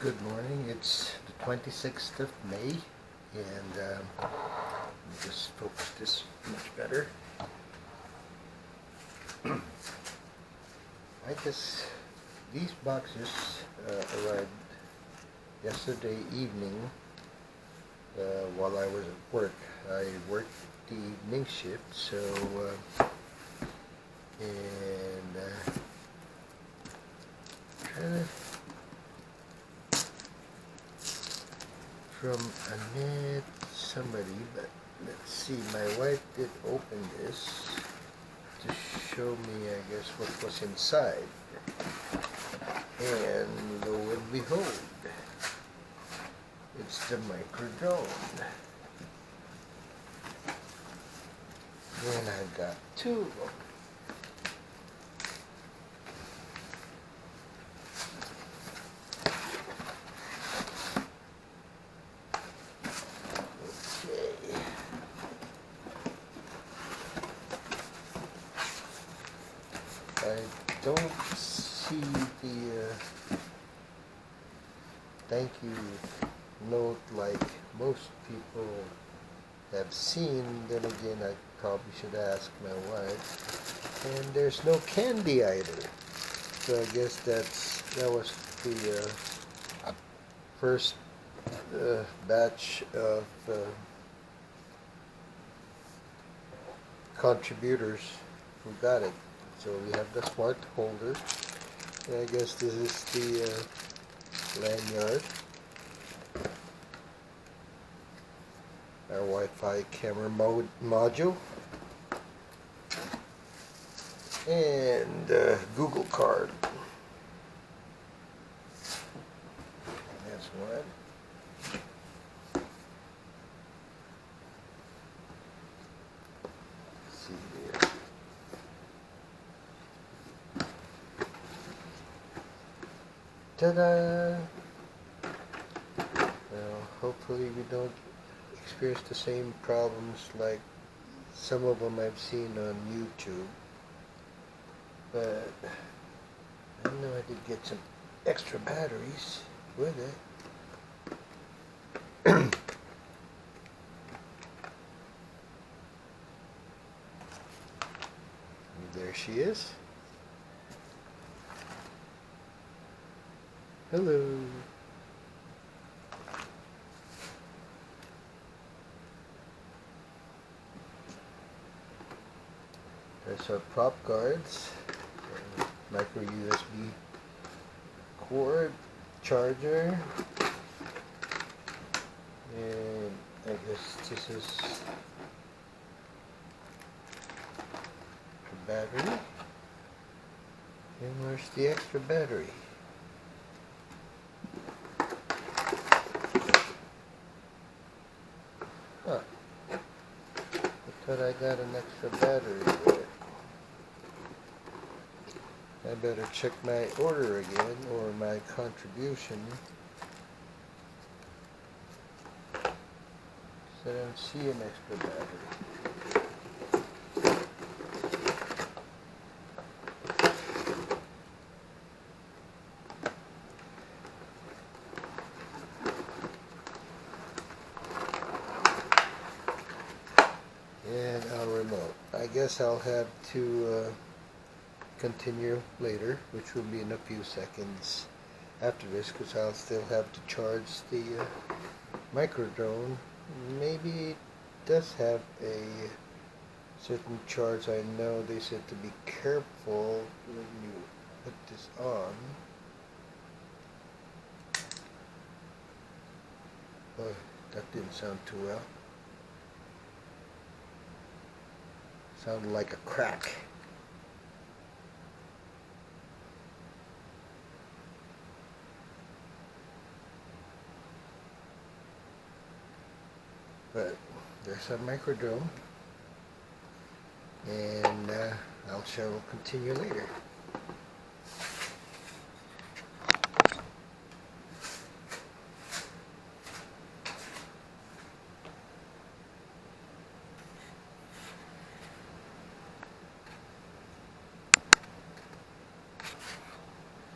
Good morning. It's the 26th of May, and let me just focus this much better. I guess these boxes arrived yesterday evening while I was at work. I worked the evening shift, so trying to from Annette somebody, but let's see, my wife did open this to show me, I guess, what was inside, and lo and behold, it's the micro drone, and I got two of them. I don't see the thank you note like most people have seen. Then again, I probably should ask my wife. And there's no candy either. So I guess that was the first batch of contributors who got it. So we have the smart holder, and I guess this is the lanyard, our Wi-Fi camera module, and Google card. That's one. Let's see here. Ta-da! Well, hopefully we don't experience the same problems like some of them I've seen on YouTube. But I know I did get some extra batteries with it. There she is. Hello. There's our prop guards, micro USB cord, charger, and I guess this is the battery. And where's the extra battery? Huh. I thought I got an extra battery there. I better check my order again, or my contribution. So I don't see an extra battery. And our remote. I guess I'll have to continue later, which will be in a few seconds after this, because I'll still have to charge the micro drone. Maybe it does have a certain charge. I know they said to be careful when you put this on. Oh, that didn't sound too well. Sounded like a crack. But there's our micro drone, and I shall continue later.